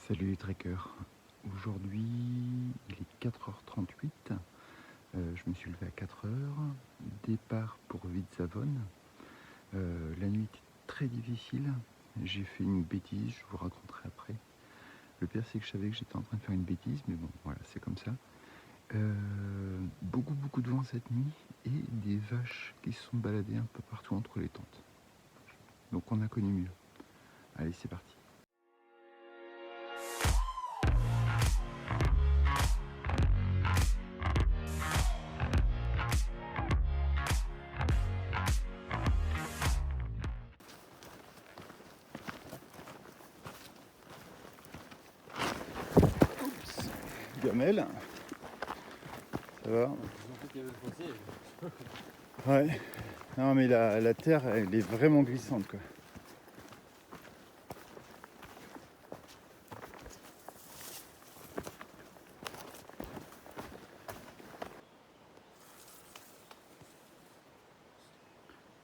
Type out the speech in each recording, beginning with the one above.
Salut les trekkers, aujourd'hui il est 4h38, je me suis levé à 4h, départ pour Vidzavon. La nuit était très difficile, j'ai fait une bêtise, je vous raconterai après. Le pire c'est que je savais que j'étais en train de faire une bêtise, mais bon voilà, c'est comme ça. Beaucoup de vent cette nuit et des vaches qui se sont baladées un peu partout entre les tentes. Donc on a connu mieux. Allez, c'est parti. Gamelle, ça va? Ouais, non mais la terre elle est vraiment glissante quoi.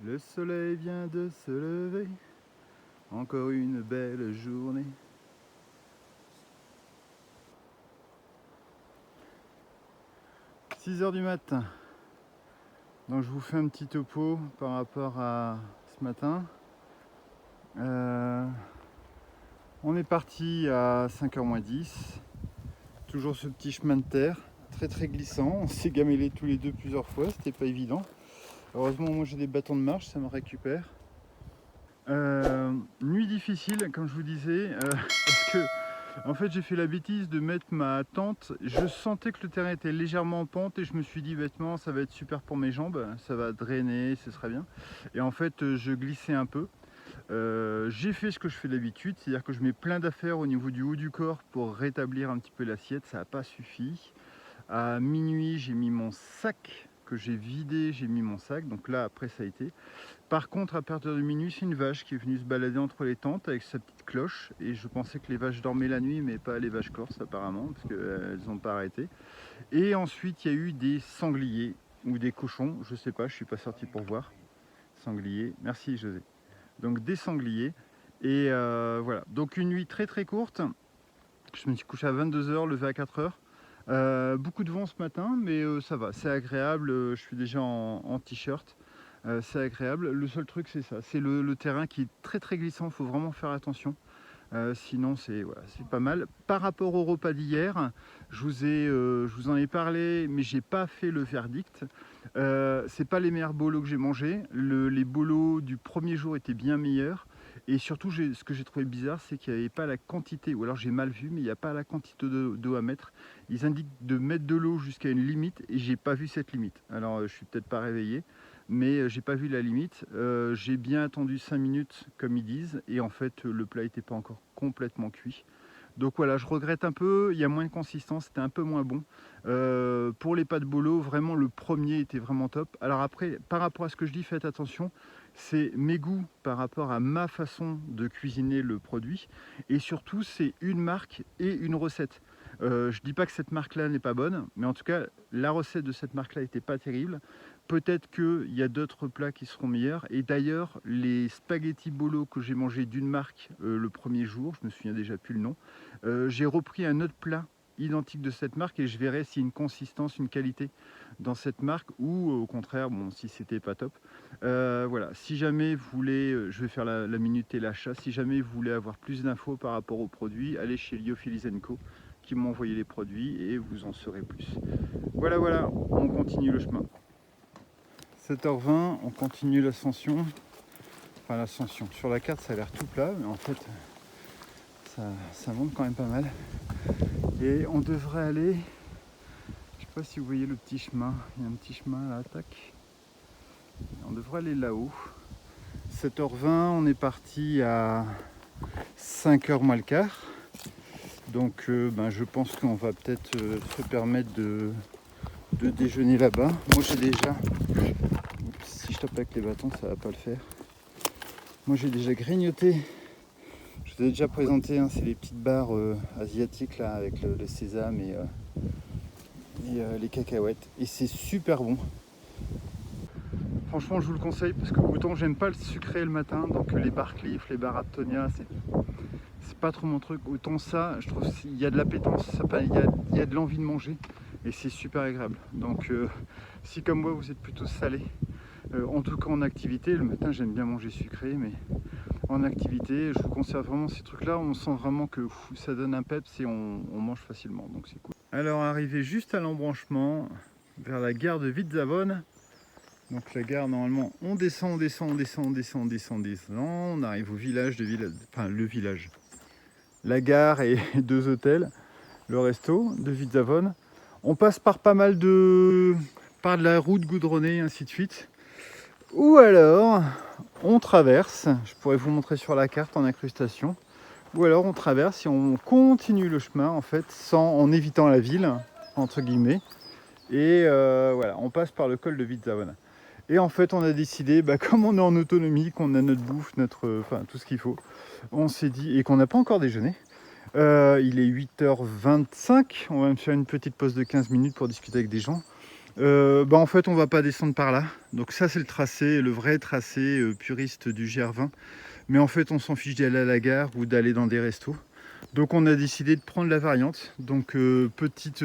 Le soleil vient de se lever, encore une belle journée. « 6h du matin ». Donc je vous fais un petit topo par rapport à ce matin. On est parti à 5h moins 10. Toujours ce petit chemin de terre, très glissant. On s'est gamellé tous les deux plusieurs fois, c'était pas évident. Heureusement moi j'ai des bâtons de marche, ça me récupère. Nuit difficile comme je vous disais, parce que en fait j'ai fait la bêtise de mettre ma tente. Je sentais que le terrain était légèrement en pente et je me suis dit bêtement ça va être super pour mes jambes, ça va drainer, ce sera bien. Et en fait je glissais un peu. J'ai fait ce que je fais d'habitude, c'est-à-dire que je mets plein d'affaires au niveau du haut du corps pour rétablir un petit peu l'assiette, ça n'a pas suffi. À minuit j'ai mis mon sac que j'ai vidé, j'ai mis mon sac, donc là après ça a été. Par contre, à partir de minuit, c'est une vache qui est venue se balader entre les tentes avec sa petite cloche. Et je pensais que les vaches dormaient la nuit, mais pas les vaches corses apparemment, parce qu'elles n'ont pas arrêté. Et ensuite, il y a eu des sangliers ou des cochons, je sais pas, je suis pas sorti pour voir. Sangliers, merci José. Donc des sangliers. Et voilà, donc une nuit très courte. Je me suis couché à 22h, levé à 4h. Beaucoup de vent ce matin, mais ça va, c'est agréable. Je suis déjà en t-shirt. C'est agréable. Le seul truc c'est ça, c'est le terrain qui est très glissant, il faut vraiment faire attention. Sinon c'est voilà, pas mal. Par rapport au repas d'hier, je vous en ai parlé, mais j'ai pas fait le verdict. C'est pas les meilleurs bolos que j'ai mangés. Les bolos du premier jour étaient bien meilleurs. Et surtout, ce que j'ai trouvé bizarre, c'est qu'il n'y avait pas la quantité, ou alors j'ai mal vu, mais il n'y a pas la quantité d'eau à mettre. Ils indiquent de mettre de l'eau jusqu'à une limite, et j'ai pas vu cette limite. Alors, je suis peut-être pas réveillé, mais j'ai pas vu la limite. J'ai bien attendu 5 minutes, comme ils disent, et en fait, le plat n'était pas encore complètement cuit. Donc voilà, je regrette un peu, il y a moins de consistance, c'était un peu moins bon. Pour les pâtes bolo, vraiment le premier était vraiment top. Alors après, par rapport à ce que je dis, faites attention, c'est mes goûts par rapport à ma façon de cuisiner le produit. Et surtout, c'est une marque et une recette. Je dis pas que cette marque-là n'est pas bonne, mais en tout cas, la recette de cette marque-là n'était pas terrible. Peut-être qu'il y a d'autres plats qui seront meilleurs. Et d'ailleurs, les spaghettis bolo que j'ai mangé d'une marque le premier jour, je me souviens déjà plus le nom, j'ai repris un autre plat identique de cette marque et je verrai s'il y a une consistance, une qualité dans cette marque ou au contraire, bon, si c'était pas top. Voilà, si jamais vous voulez, je vais faire la minute et l'achat, si jamais vous voulez avoir plus d'infos par rapport aux produits, allez chez Lyophilis & Co qui m'ont envoyé les produits et vous en saurez plus. Voilà, voilà, on continue le chemin. 7h20, on continue l'ascension. Enfin l'ascension, sur la carte ça a l'air tout plat, mais en fait ça monte quand même pas mal. Et on devrait aller, je sais pas si vous voyez le petit chemin, il y a un petit chemin là, tac. On devrait aller là-haut. 7h20, on est parti à 5h moins le quart. Donc je pense qu'on va peut-être se permettre de déjeuner là-bas. Moi j'ai déjà, si je tape avec les bâtons ça va pas le faire. Moi j'ai déjà grignoté. Je vous ai déjà présenté, hein, c'est les petites barres asiatiques là avec le sésame et les cacahuètes. Et c'est super bon. Franchement je vous le conseille parce que autant j'aime pas le sucré le matin, donc les barres Cliff, les barres Aptonia, c'est pas trop mon truc. Autant ça, je trouve qu'il y a de l'appétence, il y a de l'envie de manger et c'est super agréable. Donc si comme moi vous êtes plutôt salé, en tout cas en activité, le matin j'aime bien manger sucré, mais en activité, je vous conseille vraiment ces trucs là, on sent vraiment que ça donne un peps et on mange facilement, donc c'est cool. Alors arrivé juste à l'embranchement vers la gare de Vitzavone, donc la gare normalement on descend, on arrive au village enfin le village, la gare et 2 hôtels, le resto de Vitzavone. On passe par pas mal par de la route goudronnée, ainsi de suite. Ou alors, on traverse, je pourrais vous montrer sur la carte en incrustation, ou alors on traverse et on continue le chemin en fait, en évitant la ville, entre guillemets. Et voilà, on passe par le col de Vitzavone. Et en fait, on a décidé, comme on est en autonomie, qu'on a notre bouffe, enfin tout ce qu'il faut, on s'est dit, et qu'on n'a pas encore déjeuné, il est 8h25, on va me faire une petite pause de 15 minutes pour discuter avec des gens. En fait on va pas descendre par là, donc ça c'est le tracé, le vrai tracé puriste du GR20, mais en fait on s'en fiche d'aller à la gare ou d'aller dans des restos, donc on a décidé de prendre la variante. Donc petite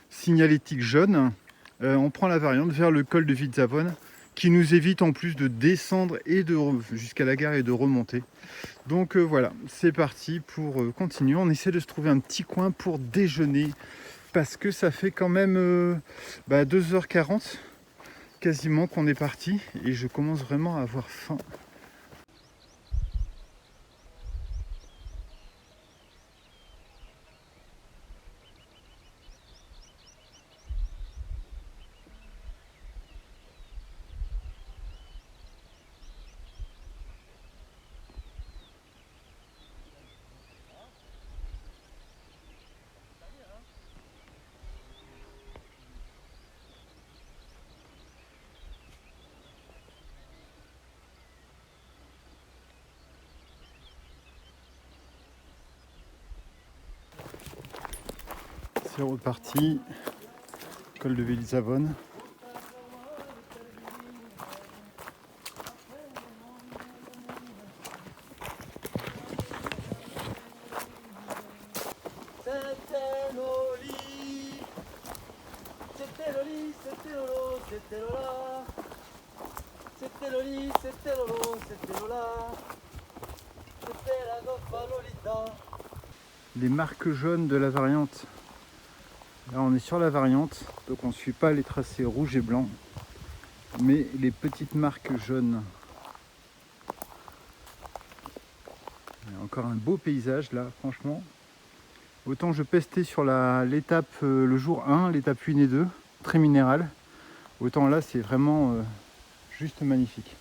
signalétique jaune, on prend la variante vers le col de Vitzavone qui nous évite en plus de descendre et jusqu'à la gare et de remonter. Donc voilà, c'est parti pour continuer. On essaie de se trouver un petit coin pour déjeuner parce que ça fait quand même 2h40 quasiment qu'on est parti et je commence vraiment à avoir faim. C'est reparti, col de Vitzavone. C'était Loli, c'était Lolo, c'était Lola. C'était Loli, c'était Lolo, c'était Lola. C'était la goffa Lolita. Les marques jaunes de la variante. Là on est sur la variante, donc on ne suit pas les tracés rouges et blancs, mais les petites marques jaunes. Il y a encore un beau paysage là, franchement. Autant je pestais sur l'étape le jour 1, l'étape 1 et 2, très minérale. Autant là c'est vraiment juste magnifique.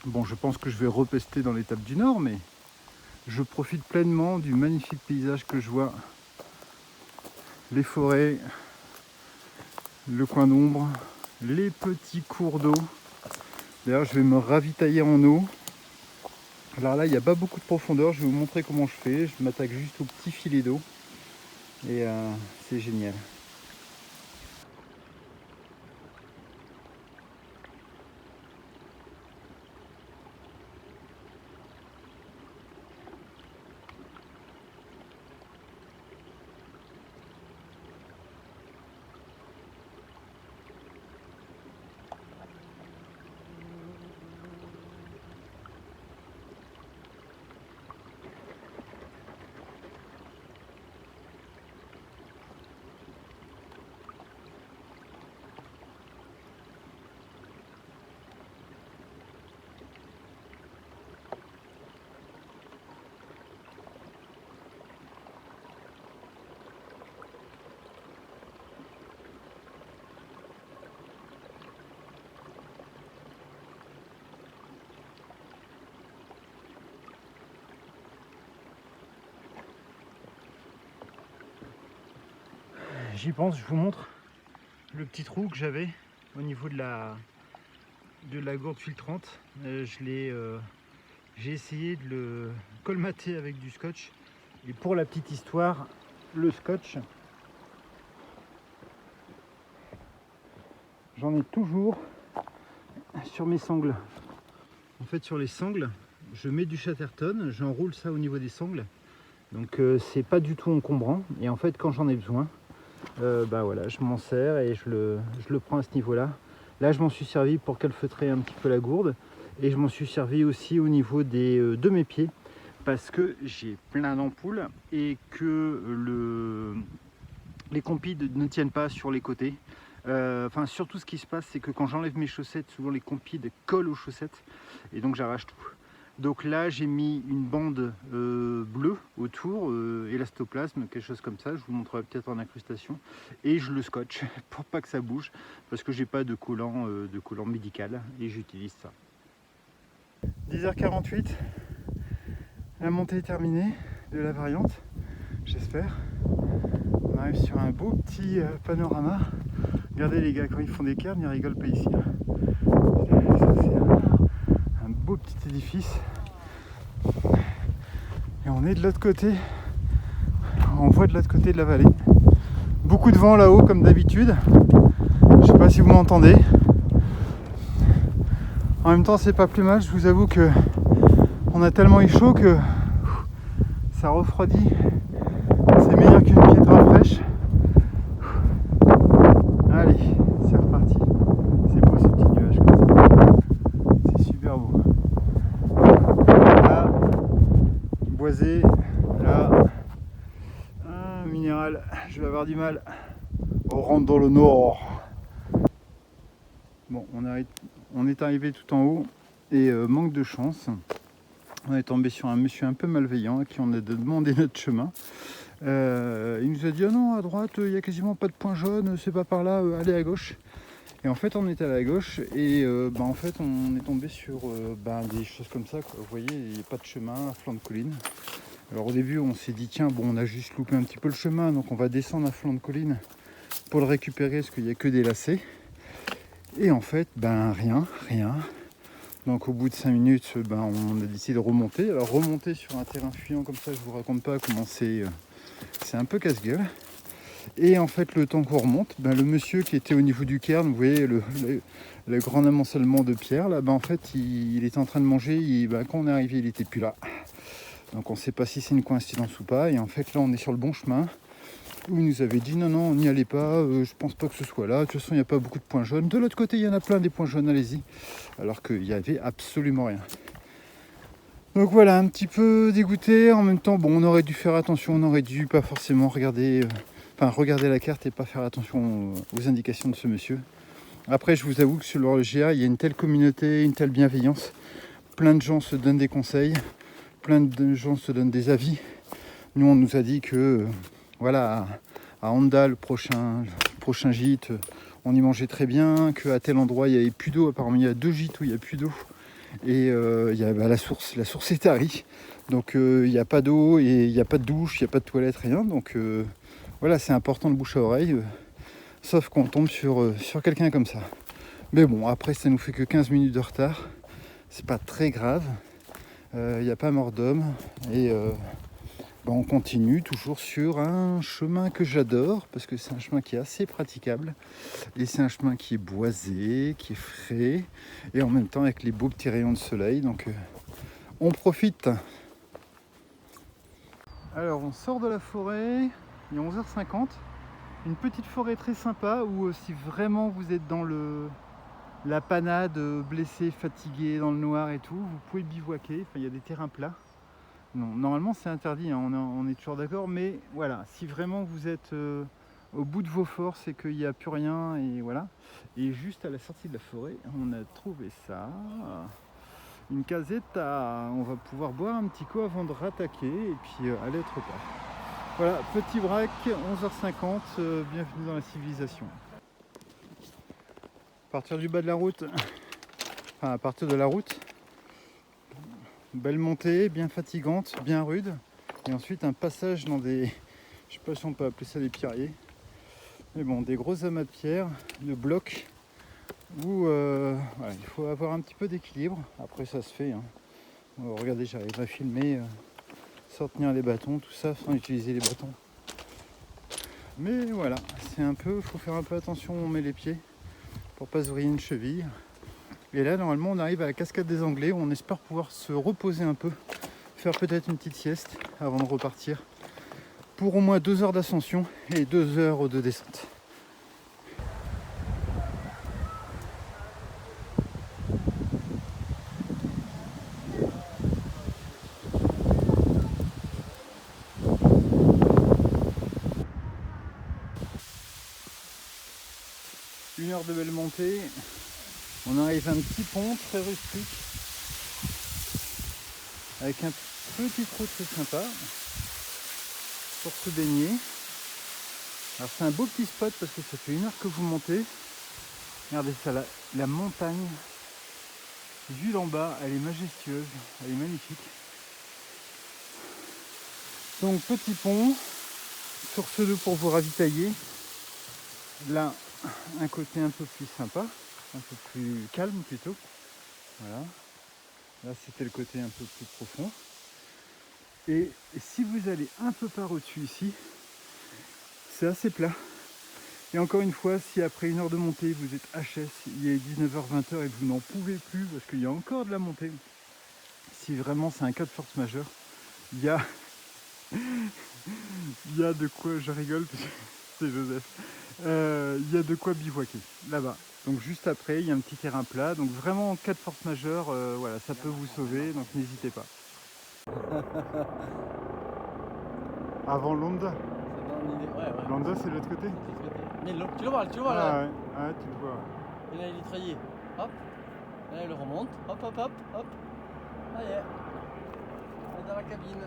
Bon, je pense que je vais repester dans l'étape du nord, mais je profite pleinement du magnifique paysage que je vois. Les forêts, le coin d'ombre, les petits cours d'eau. D'ailleurs je vais me ravitailler en eau. Alors là il n'y a pas beaucoup de profondeur, je vais vous montrer comment je fais. Je m'attaque juste au petit filet d'eau et c'est génial. j'y pense, je vous montre le petit trou que j'avais au niveau de la gourde filtrante. J'ai essayé de le colmater avec du scotch. Et pour la petite histoire, le scotch, j'en ai toujours sur mes sangles. En fait, sur les sangles, je mets du Chatterton, j'enroule ça au niveau des sangles. Donc c'est pas du tout encombrant. Et en fait, quand j'en ai besoin, bah voilà, je m'en sers et je le prends à ce niveau-là. Là, je m'en suis servi pour calfeutrer un petit peu la gourde. Et je m'en suis servi aussi au niveau de mes pieds. Parce que j'ai plein d'ampoules et que les compides ne tiennent pas sur les côtés. Enfin, surtout ce qui se passe, c'est que quand j'enlève mes chaussettes, souvent les compides collent aux chaussettes et donc j'arrache tout. Donc là, j'ai mis une bande bleue autour, élastoplasme, quelque chose comme ça. Je vous montrerai peut-être en incrustation. Et je le scotche pour pas que ça bouge, parce que j'ai pas de collant médical et j'utilise ça. 10h48, la montée est terminée de la variante, j'espère. On arrive sur un beau petit panorama. Regardez les gars, quand ils font des cairns, ils rigolent pas ici. Ça, c'est un beau petit édifice. Et on est de l'autre côté. On voit de l'autre côté de la vallée. Beaucoup de vent là-haut comme d'habitude. Je sais pas si vous m'entendez. En même temps, c'est pas plus mal. Je vous avoue que on a tellement eu chaud que ça refroidit. C'est meilleur qu'une piétra fraîche. Allez, c'est reparti. C'est beau ce petit nuage comme ça. C'est super beau. Là, boisé. Là, minéral. Je vais avoir du mal. On rentre dans le nord. Bon, on est arrivé tout en haut et manque de chance. On est tombé sur un monsieur un peu malveillant à qui on a demandé notre chemin. Il nous a dit: ah non, à droite il n'y a quasiment pas de point jaune, c'est pas par là, allez à gauche. Et en fait on était à la gauche et en fait on est tombé sur des choses comme ça, quoi. Vous voyez, il n'y a pas de chemin à flanc de colline. Alors au début on s'est dit tiens, bon, on a juste loupé un petit peu le chemin, donc on va descendre à flanc de colline pour le récupérer parce qu'il n'y a que des lacets. Et en fait rien. Donc au bout de 5 minutes, on a décidé de remonter. Alors remonter sur un terrain fuyant comme ça, je vous raconte pas comment c'est un peu casse-gueule. Et en fait, le temps qu'on remonte, le monsieur qui était au niveau du cairn, vous voyez le grand amoncellement de pierres, là, en fait, il était en train de manger. Quand on est arrivé, il n'était plus là. Donc on ne sait pas si c'est une coïncidence ou pas. Et en fait, là, on est sur le bon chemin. Où il nous avait dit non, on n'y allait pas, je pense pas que ce soit là. De toute façon, il n'y a pas beaucoup de points jaunes. De l'autre côté, il y en a plein des points jaunes, allez-y. Alors qu'il n'y avait absolument rien. Donc voilà, un petit peu dégoûté. En même temps, bon, on aurait dû faire attention, on aurait dû pas forcément regarder la carte et pas faire attention aux indications de ce monsieur. Après, je vous avoue que sur le GA, il y a une telle communauté, une telle bienveillance. Plein de gens se donnent des conseils, plein de gens se donnent des avis. Nous, on nous a dit que, voilà, à Honda, le prochain gîte, on y mangeait très bien, qu'à tel endroit, il n'y avait plus d'eau. Apparemment, il y a 2 gîtes où il n'y a plus d'eau. Et il y a la source est tarie. Donc, il n'y a pas d'eau, et il n'y a pas de douche, il n'y a pas de toilette, rien. Donc, voilà, c'est important de bouche à oreille. Sauf qu'on tombe sur quelqu'un comme ça. Mais bon, après, ça nous fait que 15 minutes de retard. C'est pas très grave. Il n'y a pas mort d'homme. Et on continue toujours sur un chemin que j'adore, parce que c'est un chemin qui est assez praticable. Et c'est un chemin qui est boisé, qui est frais, et en même temps avec les beaux petits rayons de soleil. Donc on profite. Alors on sort de la forêt, il est 11h50. Une petite forêt très sympa où si vraiment vous êtes dans la panade, blessé, fatigué, dans le noir et tout, vous pouvez bivouaquer. Enfin, il y a des terrains plats. Non, normalement c'est interdit, hein, on est toujours d'accord, mais voilà, si vraiment vous êtes au bout de vos forces et qu'il n'y a plus rien, et voilà. Et juste à la sortie de la forêt, on a trouvé ça, une casetta. On va pouvoir boire un petit coup avant de rattaquer et puis aller autre part. Voilà, petit braque, 11h50, bienvenue dans la civilisation. À partir du bas de la route, à partir de la route, belle montée, bien fatigante, bien rude. Et ensuite un passage dans des, je sais pas si on peut appeler ça des pierriers. Mais bon, des gros amas de pierres, de blocs, où voilà, il faut avoir un petit peu d'équilibre. Après ça se fait. Hein. Regardez, j'arrive à filmer sans tenir les bâtons, tout ça, sans utiliser les bâtons. Mais voilà, c'est un peu, faut faire un peu attention où on met les pieds pour pas se vriller une cheville. Et là, normalement, on arrive à la cascade des Anglais où on espère pouvoir se reposer un peu, faire peut-être une petite sieste avant de repartir pour au moins 2 heures d'ascension et 2 heures de descente. Une heure de belle montée, on arrive à un petit pont très rustique avec un petit trou très sympa pour se baigner. Alors c'est un beau petit spot parce que ça fait 1 heure que vous montez. Regardez ça, la montagne vue d'en bas, elle est majestueuse, elle est magnifique. Donc petit pont, source d'eau pour vous ravitailler. Là, un côté un peu plus sympa, un peu plus calme plutôt. Voilà. Là, c'était le côté un peu plus profond. Et si vous allez un peu par au-dessus ici, c'est assez plat. Et encore une fois, si après 1 heure de montée, vous êtes HS, il est 19h-20h et que vous n'en pouvez plus parce qu'il y a encore de la montée, si vraiment c'est un cas de force majeure, il y a de quoi, je rigole parce que c'est Joseph, il y a de quoi bivouaquer là-bas. Donc juste après, il y a un petit terrain plat. Donc vraiment en cas de force majeure, voilà, ça peut vous sauver. Donc n'hésitez pas. Avant Londa. Ouais. Londa, c'est de l'autre côté. Mais tu le vois là. Ouais, ouais, tu le vois. Et là il est traillé. Hop. Là il le remonte. Hop. Ça y est. On est dans la cabine.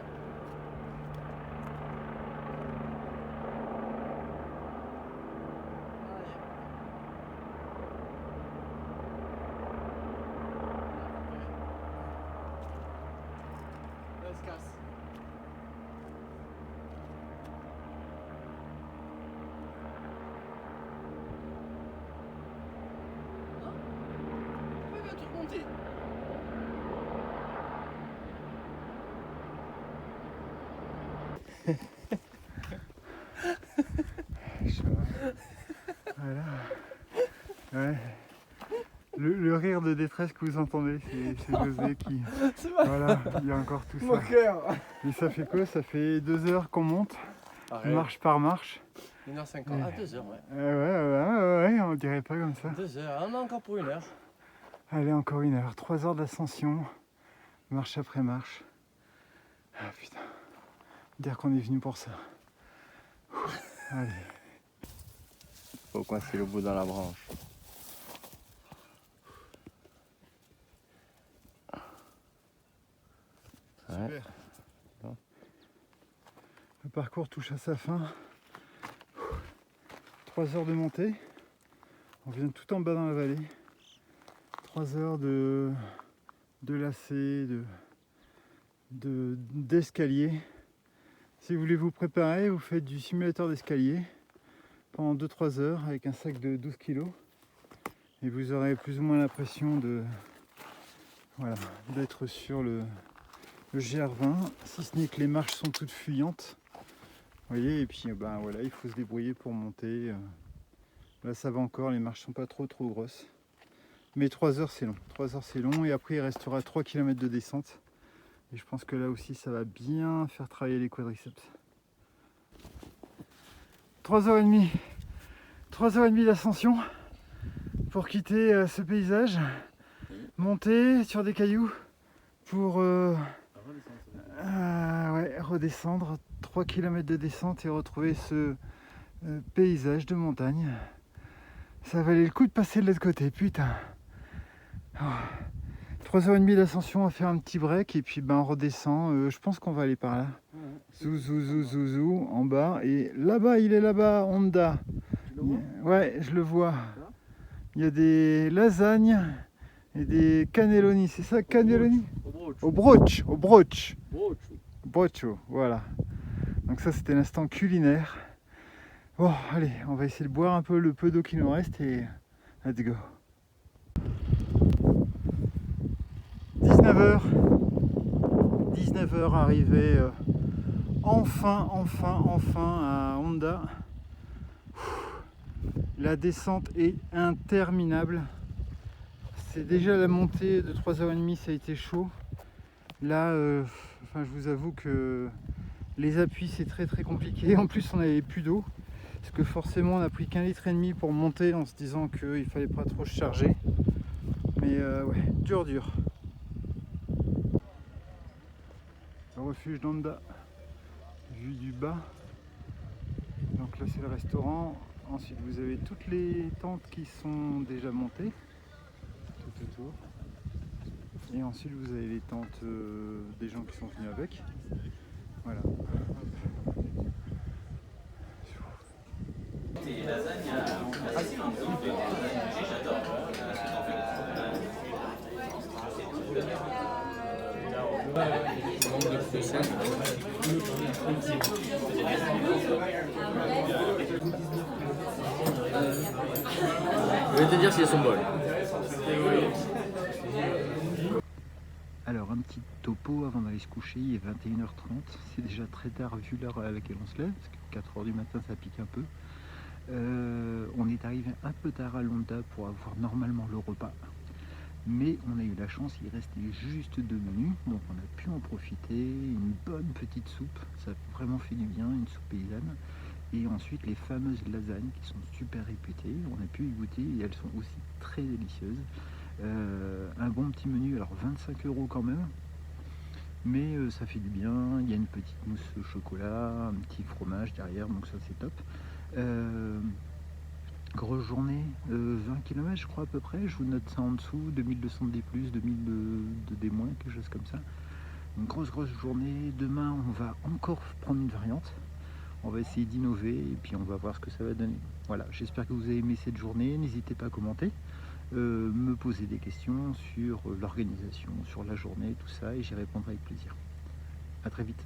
Voilà. Ouais. Le rire de détresse que vous entendez, c'est José qui... Voilà, il y a encore tout ça. Mon cœur. Et ça fait quoi? Ça fait 2 heures qu'on monte, marche par marche. 1h50, 2 heures, ouais. Ouais, on dirait pas comme ça. 2 heures, on a encore pour 1 heure. Allez, encore 1 heure, 3 heures d'ascension, marche après marche. Ah putain, dire qu'on est venu pour ça. Allez. Faut coincer le bout dans la branche. Super. Ouais. Le parcours touche à sa fin. 3 heures de montée. On vient tout en bas dans la vallée. 3 heures de lacets, d'escalier. Si vous voulez vous préparer, vous faites du simulateur d'escalier pendant 2-3 heures avec un sac de 12 kg et vous aurez plus ou moins l'impression d'être sur le GR20, si ce n'est que les marches sont toutes fuyantes. Vous voyez, et puis voilà, il faut se débrouiller pour monter. Là ça va encore, les marches sont pas trop grosses. Mais 3 heures c'est long. 3 heures c'est long et après il restera 3 km de descente. Et je pense que là aussi ça va bien faire travailler les quadriceps. 3h30. 3h30 d'ascension pour quitter ce paysage. Monter sur des cailloux pour redescendre. 3 km de descente et retrouver ce paysage de montagne. Ça valait le coup de passer de l'autre côté, putain. 3h30 d'ascension, à faire un petit break et puis on redescend. Je pense qu'on va aller par là. Zou, en bas. Et là-bas, il est là-bas, Honda. Ouais, je le vois. Il y a des lasagnes et des cannelloni. C'est ça, cannelloni? Au brocio, voilà. Donc ça, c'était l'instant culinaire. Bon, allez, on va essayer de boire un peu le peu d'eau qui nous reste et let's go. 19h arrivé enfin à Honda. La descente est interminable. C'est déjà la montée de 3h30, ça a été chaud. Là, je vous avoue que les appuis c'est très compliqué. En plus on n'avait plus d'eau. Parce que forcément on a pris qu'1,5 litre pour monter en se disant qu'il fallait pas trop se charger. Mais ouais, dur. Le refuge d'Honda, vue du bas. Donc là c'est le restaurant. Ensuite vous avez toutes les tentes qui sont déjà montées tout autour. Et ensuite vous avez les tentes des gens qui sont venus avec. Voilà. Je vais te dire si elles sont bonnes. Alors un petit topo avant d'aller se coucher, il est 21h30, c'est déjà très tard vu l'heure à laquelle on se lève, parce que 4h du matin ça pique un peu. On est arrivé un peu tard à Honda pour avoir normalement le repas, mais on a eu la chance, il restait juste 2 menus, donc on a pu en profiter, une bonne petite soupe, ça a vraiment fait du bien, une soupe paysanne, et ensuite les fameuses lasagnes qui sont super réputées, on a pu y goûter et elles sont aussi très délicieuses. Un bon petit menu, alors 25 € quand même, mais ça fait du bien. Il y a une petite mousse au chocolat, un petit fromage derrière, donc ça c'est top. Grosse journée, 20 km je crois à peu près, je vous note ça en dessous, 2200 de D+, 2000 de D-, quelque chose comme ça. Une grosse journée. Demain on va encore prendre une variante, on va essayer d'innover et puis on va voir ce que ça va donner. Voilà, j'espère que vous avez aimé cette journée, n'hésitez pas à commenter. Me poser des questions sur l'organisation, sur la journée, tout ça, et j'y répondrai avec plaisir. À très vite.